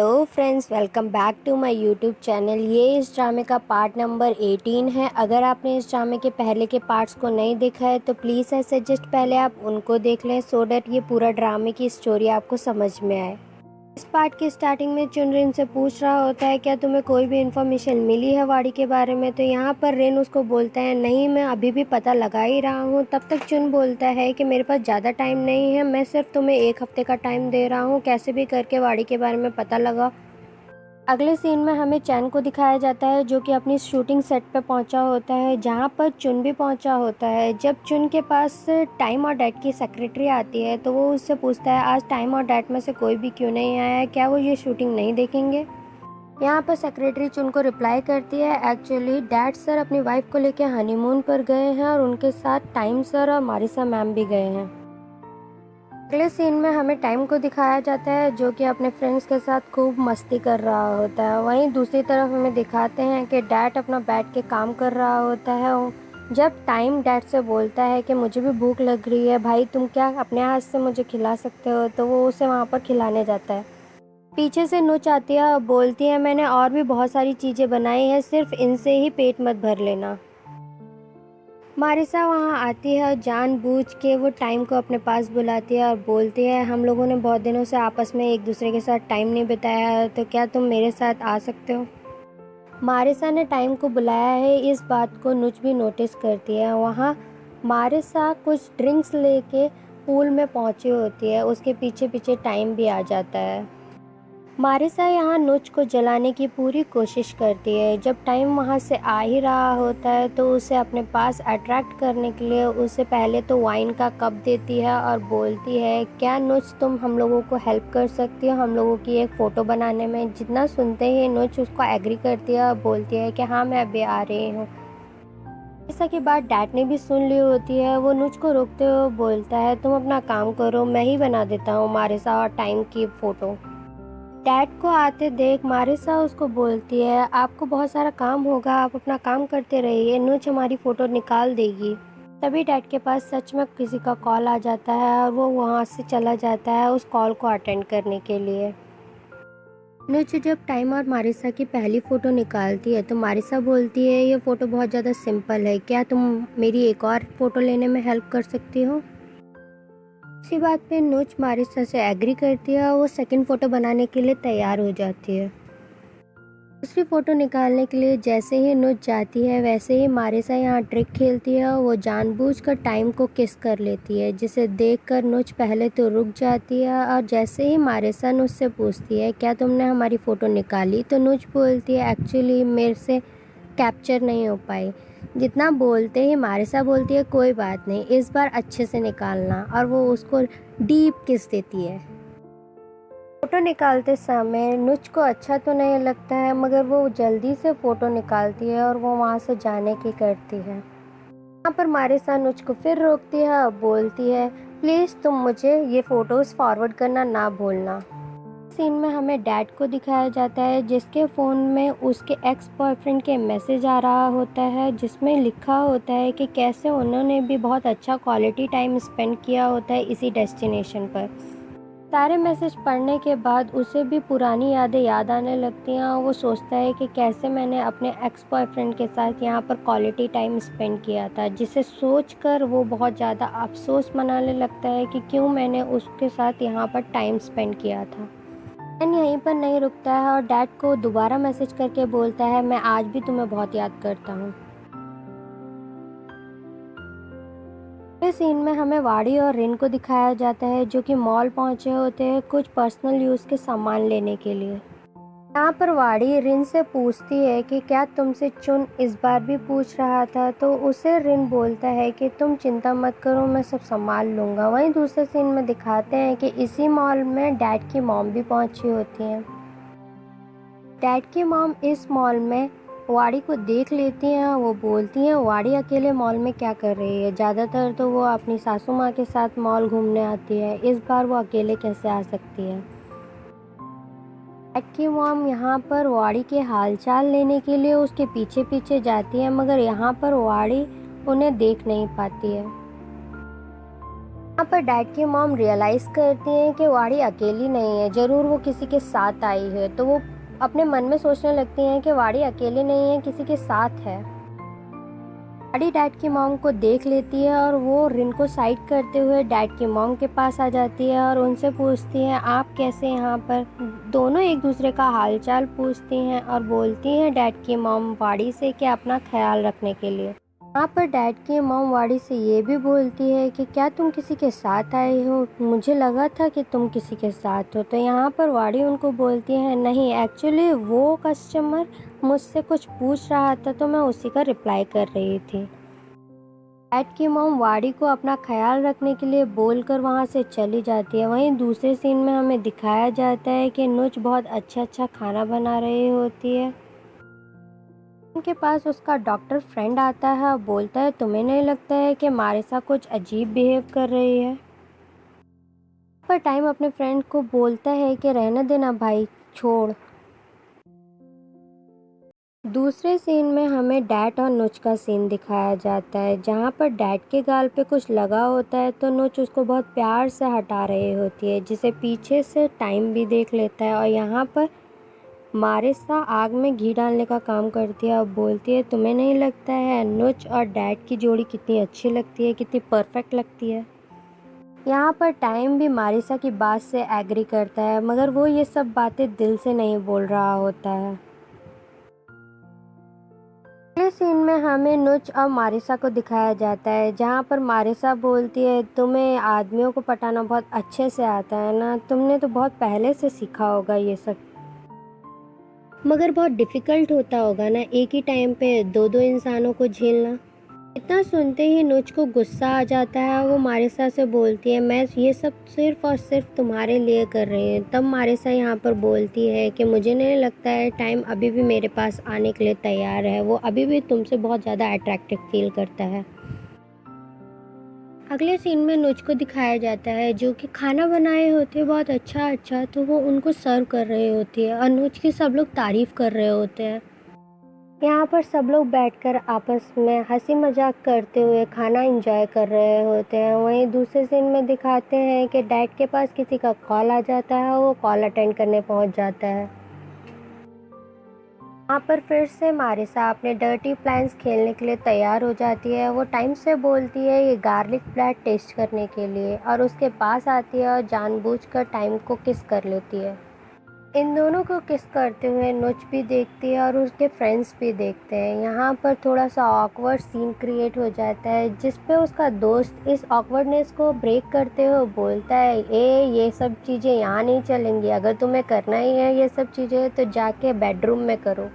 Hello friends, welcome back to my YouTube channel. ये इस ड्रामे का पार्ट नंबर 18 है। अगर आपने इस ड्रामे के पहले के पार्ट्स को नहीं देखा है तो प्लीज़ आई सजेस्ट पहले आप उनको देख लें सो डैट ये पूरा ड्रामे की स्टोरी आपको समझ में आए। इस पार्ट की स्टार्टिंग में चुन रिन से पूछ रहा होता है क्या तुम्हें कोई भी इन्फॉर्मेशन मिली है वाड़ी के बारे में। तो यहाँ पर रिन उसको बोलता है नहीं, मैं अभी भी पता लगा ही रहा हूँ। तब तक चुन बोलता है कि मेरे पास ज़्यादा टाइम नहीं है, मैं सिर्फ तुम्हें 1 हफ्ते का टाइम दे रहा हूँ, कैसे भी करके वाड़ी के बारे में पता लगा। अगले सीन में हमें चैन को दिखाया जाता है जो कि अपनी शूटिंग सेट पे पहुंचा होता है, जहां पर चुन भी पहुंचा होता है। जब चुन के पास टाइम और डेट की सेक्रेटरी आती है तो वो उससे पूछता है आज टाइम और डेट में से कोई भी क्यों नहीं आया है, क्या वो ये शूटिंग नहीं देखेंगे। यहाँ पर सेक्रेटरी चुन को रिप्लाई करती है एक्चुअली डैड सर अपनी वाइफ को लेकर हनीमून पर गए हैं और उनके साथ टाइम सर और मारिसा मैम भी गए हैं। अगले सीन में हमें टाइम को दिखाया जाता है जो कि अपने फ्रेंड्स के साथ खूब मस्ती कर रहा होता है। वहीं दूसरी तरफ हमें दिखाते हैं कि डैड अपना बैठ के काम कर रहा होता है। जब टाइम डैड से बोलता है कि मुझे भी भूख लग रही है भाई, तुम क्या अपने हाथ से मुझे खिला सकते हो, तो वो उसे वहाँ पर खिलाने जाता है। पीछे से नुच आती है और बोलती है मैंने और भी बहुत सारी चीज़ें बनाई हैं, सिर्फ इनसे ही पेट मत भर लेना। मारिसा वहाँ आती है और जानबूझ के वो टाइम को अपने पास बुलाती है और बोलती है हम लोगों ने बहुत दिनों से आपस में एक दूसरे के साथ टाइम नहीं बिताया है, तो क्या तुम मेरे साथ आ सकते हो। मारिसा ने टाइम को बुलाया है, इस बात को नुच भी नोटिस करती है। वहाँ मारिसा कुछ ड्रिंक्स लेके पूल में पहुँची होती है, उसके पीछे पीछे टाइम भी आ जाता है। मारिसा यहाँ नुच को जलाने की पूरी कोशिश करती है। जब टाइम वहाँ से आ ही रहा होता है तो उसे अपने पास अट्रैक्ट करने के लिए उसे पहले तो वाइन का कप देती है और बोलती है क्या नुच तुम हम लोगों को हेल्प कर सकती हो हम लोगों की एक फ़ोटो बनाने में। जितना सुनते ही नुच उसको एग्री करती है और बोलती है कि हाँ मैं अभी आ रही हूँ। मारिसा की बात डैड ने भी सुन ली होती है। वो नुच को रोकते हुए बोलता है तुम अपना काम करो, मैं ही बना देता हूँ मारिसा और टाइम की फ़ोटो। डैड को आते देख मारिसा उसको बोलती है आपको बहुत सारा काम होगा, आप अपना काम करते रहिए, नुच हमारी फ़ोटो निकाल देगी। तभी डैड के पास सच में किसी का कॉल आ जाता है और वो वहाँ से चला जाता है उस कॉल को अटेंड करने के लिए। नुच जब टाइम और मारिसा की पहली फ़ोटो निकालती है तो मारिसा बोलती है ये फ़ोटो बहुत ज़्यादा सिंपल है, क्या तुम मेरी एक और फ़ोटो लेने में हेल्प कर सकती हो। इसी बात पे नुच मारिसा से एग्री करती है और वो सेकंड फ़ोटो बनाने के लिए तैयार हो जाती है। दूसरी फ़ोटो निकालने के लिए जैसे ही नुच जाती है वैसे ही मारिसा यहाँ ट्रिक खेलती है और वो जानबूझकर टाइम को किस कर लेती है, जिसे देखकर नुच पहले तो रुक जाती है। और जैसे ही मारिसा नुच से पूछती है क्या तुमने हमारी फ़ोटो निकाली, तो नुच बोलती है एक्चुअली मेरे से कैप्चर नहीं हो पाई। जितना बोलते ही मारिसा बोलती है कोई बात नहीं, इस बार अच्छे से निकालना, और वो उसको डीप किस देती है। फ़ोटो निकालते समय नुच को अच्छा तो नहीं लगता है मगर वो जल्दी से फ़ोटो निकालती है और वो वहाँ से जाने की करती है। यहाँ पर मारिसा नुच को फिर रोकती है और बोलती है प्लीज़ तुम मुझे ये फ़ोटोज़ फॉरवर्ड करना ना भूलना। सीन में हमें डैड को दिखाया जाता है जिसके फ़ोन में उसके एक्स बॉयफ्रेंड के मैसेज आ रहा होता है जिसमें लिखा होता है कि कैसे उन्होंने भी बहुत अच्छा क्वालिटी टाइम स्पेंड किया होता है इसी डेस्टिनेशन पर। सारे मैसेज पढ़ने के बाद उसे भी पुरानी यादें याद आने लगती हैं और वो सोचता है कि कैसे मैंने अपने एक्स बॉयफ्रेंड के साथ यहाँ पर क्वालिटी टाइम स्पेंड किया था, जिसे सोचकर वो बहुत ज़्यादा अफसोस मनाने लगता है कि क्यों मैंने उसके साथ यहाँ पर टाइम स्पेंड किया था। एन यहीं पर नहीं रुकता है और डैड को दोबारा मैसेज करके बोलता है मैं आज भी तुम्हें बहुत याद करता हूँ। इस सीन में हमें वाड़ी और रिन को दिखाया जाता है जो कि मॉल पहुंचे होते हैं कुछ पर्सनल यूज़ के सामान लेने के लिए। यहाँ पर वाड़ी रिन से पूछती है कि क्या तुमसे चुन इस बार भी पूछ रहा था, तो उसे रिन बोलता है कि तुम चिंता मत करो मैं सब संभाल लूँगा। वहीं दूसरे सीन में दिखाते हैं कि इसी मॉल में डैड की मॉम भी पहुंची होती हैं। डैड की मॉम इस मॉल में वाड़ी को देख लेती हैं। वो बोलती हैं वाड़ी अकेले मॉल में क्या कर रही है, ज़्यादातर तो वो अपनी सासू माँ के साथ मॉल घूमने आती है, इस बार वो अकेले कैसे आ सकती है। डैड की मॉम यहाँ पर वाड़ी के हालचाल लेने के लिए उसके पीछे पीछे जाती है मगर यहाँ पर वाड़ी उन्हें देख नहीं पाती है। यहाँ पर डैड की मॉम रियलाइज़ करती हैं कि वाड़ी अकेली नहीं है, ज़रूर वो किसी के साथ आई है। तो वो अपने मन में सोचने लगती हैं कि वाड़ी अकेली नहीं है, किसी के साथ है। वाड़ी डैड की मॉम को देख लेती है और वो रिन को साइड करते हुए डैड की मॉम के पास आ जाती है और उनसे पूछती हैं आप कैसे यहाँ पर। दोनों एक दूसरे का हालचाल पूछती हैं और बोलती हैं डैड की मॉम वाड़ी से कि अपना ख्याल रखने के लिए। यहाँ पर डैड की मॉम वाड़ी से ये भी बोलती है कि क्या तुम किसी के साथ आई हो, मुझे लगा था कि तुम किसी के साथ हो। तो यहाँ पर वाड़ी उनको बोलती है नहीं, एक्चुअली वो कस्टमर मुझसे कुछ पूछ रहा था तो मैं उसी का रिप्लाई कर रही थी। डैड की मॉम वाड़ी को अपना ख्याल रखने के लिए बोलकर वहाँ से चली जाती है। वहीं दूसरे सीन में हमें दिखाया जाता है कि नुच बहुत अच्छा खाना बना रही होती है। उनके पास उसका डॉक्टर फ्रेंड आता है और बोलता है तुम्हें नहीं लगता है कि मारिसा कुछ अजीब बिहेव कर रही है। पर टाइम अपने फ्रेंड को बोलता है कि रहने देना भाई, छोड़। दूसरे सीन में हमें डैड और नुच का सीन दिखाया जाता है, जहाँ पर डैड के गाल पे कुछ लगा होता है तो नुच उसको बहुत प्यार से हटा रही होती है, जिसे पीछे से टाइम भी देख लेता है। और यहाँ पर मारिसा आग में घी डालने का काम करती है और बोलती है तुम्हें नहीं लगता है नुच और डैड की जोड़ी कितनी अच्छी लगती है, कितनी परफेक्ट लगती है। यहाँ पर टाइम भी मारिसा की बात से एग्री करता है, मगर वो ये सब बातें दिल से नहीं बोल रहा होता है। अगले सीन में हमें नुच और मारिसा को दिखाया जाता है, जहाँ पर मारिसा बोलती है तुम्हें आदमियों को पटाना बहुत अच्छे से आता है ना, तुमने तो बहुत पहले से सीखा होगा ये सब, मगर बहुत डिफ़िकल्ट होता होगा ना एक ही टाइम पे दो दो इंसानों को झेलना। इतना सुनते ही नुच को गुस्सा आ जाता है। वो मारिसा से बोलती है मैं ये सब सिर्फ और सिर्फ तुम्हारे लिए कर रही हूँ। तब मारिसा यहाँ पर बोलती है कि मुझे नहीं लगता है टाइम अभी भी मेरे पास आने के लिए तैयार है, वो अभी भी तुमसे बहुत ज़्यादा अट्रैक्टिव फील करता है। अगले सीन में नुच को दिखाया जाता है जो कि खाना बनाए होते बहुत अच्छा, तो वो उनको सर्व कर रही होती है और नुच की सब लोग तारीफ़ कर रहे होते हैं। यहाँ पर सब लोग बैठकर आपस में हंसी मजाक करते हुए खाना एंजॉय कर रहे होते हैं। वहीं दूसरे सीन में दिखाते हैं कि डैड के पास किसी का कॉल आ जाता है, वो कॉल अटेंड करने पहुँच जाता है। यहाँ पर फिर से मारिसा अपने डर्टी प्लान्स खेलने के लिए तैयार हो जाती है। वो टाइम से बोलती है ये गार्लिक ब्रेड टेस्ट करने के लिए और उसके पास आती है और जानबूझकर टाइम को किस कर लेती है। इन दोनों को किस करते हुए नुच भी देखती है और उसके फ्रेंड्स भी देखते हैं। यहाँ पर थोड़ा सा ऑकवर्ड सीन क्रिएट हो जाता है, जिस पे उसका दोस्त इस ऑकवर्डनेस को ब्रेक करते हुए बोलता है ये सब चीज़ें यहाँ नहीं चलेंगी, अगर तुम्हें करना ही है ये सब चीज़ें तो जाके बेडरूम में करो।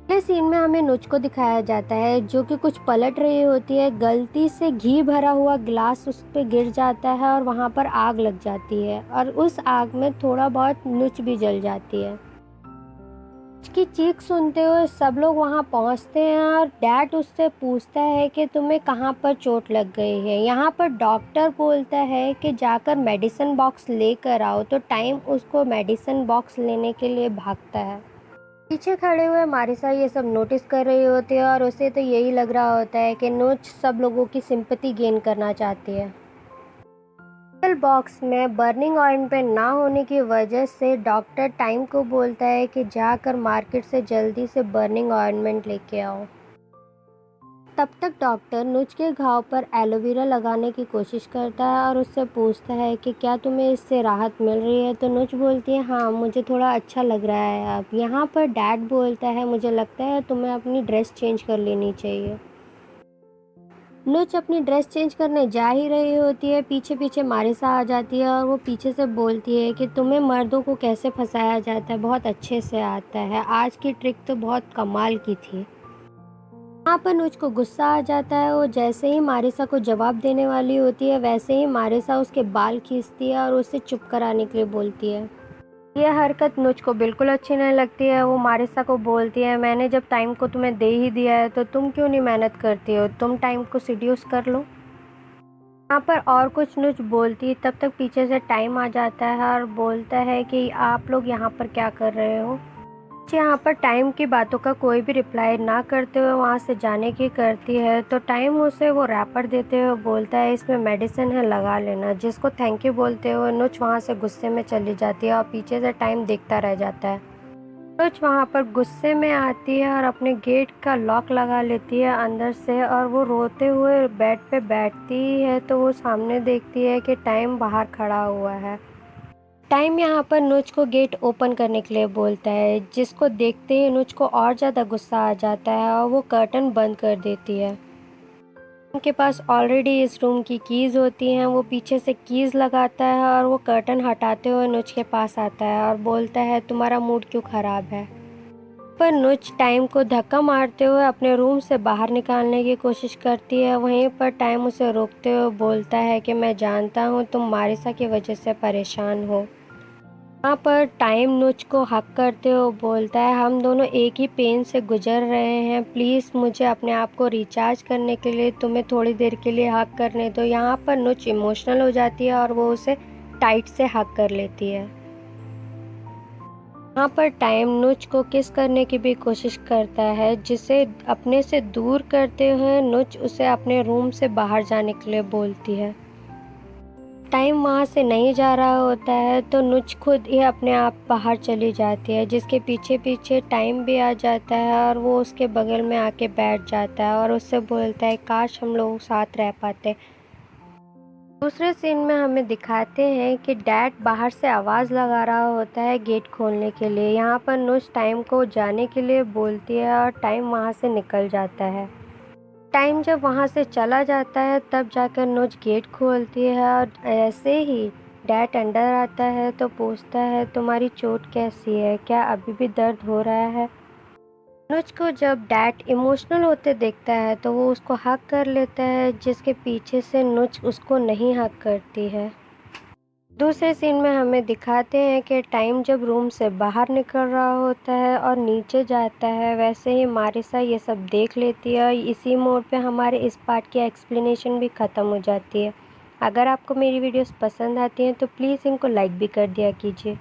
अगले सीन में हमें नुच को दिखाया जाता है जो कि कुछ पलट रही होती है। गलती से घी भरा हुआ गिलास उस पर गिर जाता है और वहाँ पर आग लग जाती है और उस आग में थोड़ा बहुत नुच भी जल जाती है। उसकी चीख सुनते हुए सब लोग वहाँ पहुँचते हैं और डैड उससे पूछता है कि तुम्हें कहाँ पर चोट लग गई है। यहाँ पर डॉक्टर बोलता है कि जाकर मेडिसिन बॉक्स लेकर आओ, तो टाइम उसको मेडिसिन बॉक्स लेने के लिए भागता है। पीछे खड़े हुए मारिसा ये सब नोटिस कर रही होती है और उसे तो यही लग रहा होता है कि नुच सब लोगों की सिंपैथी गेन करना चाहती है। मेडिकल बॉक्स में बर्निंग ऑइंटमेंट ना होने की वजह से डॉक्टर टाइम को बोलता है कि जाकर मार्केट से जल्दी से बर्निंग ऑइंटमेंट लेके आओ। तब तक डॉक्टर नुच के घाव पर एलोवेरा लगाने की कोशिश करता है और उससे पूछता है कि क्या तुम्हें इससे राहत मिल रही है। तो नुच बोलती है हाँ, मुझे थोड़ा अच्छा लग रहा है अब। यहाँ पर डैड बोलता है मुझे लगता है तुम्हें अपनी ड्रेस चेंज कर लेनी चाहिए। नुच अपनी ड्रेस चेंज करने जा ही रही होती है, पीछे पीछे मारिसा आ जाती है और वो पीछे से बोलती है कि तुम्हें मर्दों को कैसे फंसाया जाता है बहुत अच्छे से आता है, आज की ट्रिक तो बहुत कमाल की थी। यहाँ पर नुच को गुस्सा आ जाता है। वो जैसे ही मारिसा को जवाब देने वाली होती है वैसे ही मारिसा उसके बाल खींचती है और उसे चुप कराने के लिए बोलती है। यह हरकत नुच को बिल्कुल अच्छी नहीं लगती है। वो मारिसा को बोलती है मैंने जब टाइम को तुम्हें दे ही दिया है तो तुम क्यों नहीं मेहनत करती हो, तुम टाइम को सीड्यूस कर लो। यहाँ पर और कुछ नुच बोलती है, तब तक पीछे से टाइम आ जाता है और बोलता है कि आप लोग यहाँ पर क्या कर रहे हो। यहाँ पर टाइम की बातों का कोई भी रिप्लाई ना करते हुए वहाँ से जाने की करती है, तो टाइम उसे वो रैपर देते हुए बोलता है इसमें मेडिसिन है, लगा लेना। जिसको थैंक यू बोलते हुए नुच वहाँ से गुस्से में चली जाती है और पीछे से टाइम देखता रह जाता है। नुच वहाँ पर गुस्से में आती है और अपने गेट का लॉक लगा लेती है अंदर से, और वो रोते हुए बेड पे बैठती है तो वो सामने देखती है कि टाइम बाहर खड़ा हुआ है। टाइम यहाँ पर नुच को गेट ओपन करने के लिए बोलता है, जिसको देखते ही नुच को और ज़्यादा गुस्सा आ जाता है और वो कर्टन बंद कर देती है। उनके पास ऑलरेडी इस रूम की कीज़ होती हैं, वो पीछे से कीज़ लगाता है और वो कर्टन हटाते हुए नुच के पास आता है और बोलता है तुम्हारा मूड क्यों ख़राब है। पर नुच टाइम को धक्का मारते हुए अपने रूम से बाहर निकालने की कोशिश करती है। वहीं पर टाइम उसे रोकते हुए बोलता है कि मैं जानता हूँ तुम मारिसा की वजह से परेशान हो। यहाँ पर टाइम नुच को हक करते हुए बोलता है हम दोनों एक ही पेन से गुजर रहे हैं, प्लीज़ मुझे अपने आप को रिचार्ज करने के लिए तुम्हें थोड़ी देर के लिए हक करने दो। यहाँ पर नुच इमोशनल हो जाती है और वो उसे टाइट से हक कर लेती है। यहाँ पर टाइम नुच को किस करने की भी कोशिश करता है, जिसे अपने से दूर करते हुए नुच उसे अपने रूम से बाहर जाने के लिए बोलती है। टाइम वहाँ से नहीं जा रहा होता है तो नुच खुद ही अपने आप बाहर चली जाती है, जिसके पीछे पीछे टाइम भी आ जाता है और वो उसके बगल में आके बैठ जाता है और उससे बोलता है काश हम लोग साथ रह पाते। दूसरे सीन में हमें दिखाते हैं कि डैड बाहर से आवाज़ लगा रहा होता है गेट खोलने के लिए। यहाँ पर नुच टाइम को जाने के लिए बोलती है और टाइम वहाँ से निकल जाता है। टाइम जब वहाँ से चला जाता है तब जाकर नुच गेट खोलती है और ऐसे ही डैड अंदर आता है तो पूछता है तुम्हारी चोट कैसी है, क्या अभी भी दर्द हो रहा है। नुच को जब डैड इमोशनल होते देखता है तो वो उसको हक कर लेता है, जिसके पीछे से नुच उसको नहीं हक करती है। दूसरे सीन में हमें दिखाते हैं कि टाइम जब रूम से बाहर निकल रहा होता है और नीचे जाता है, वैसे ही मारिसा ये सब देख लेती है और इसी मोड़ पे हमारे इस पार्ट की एक्सप्लेनेशन भी ख़त्म हो जाती है। अगर आपको मेरी वीडियोस पसंद आती हैं तो प्लीज़ इनको लाइक भी कर दिया कीजिए।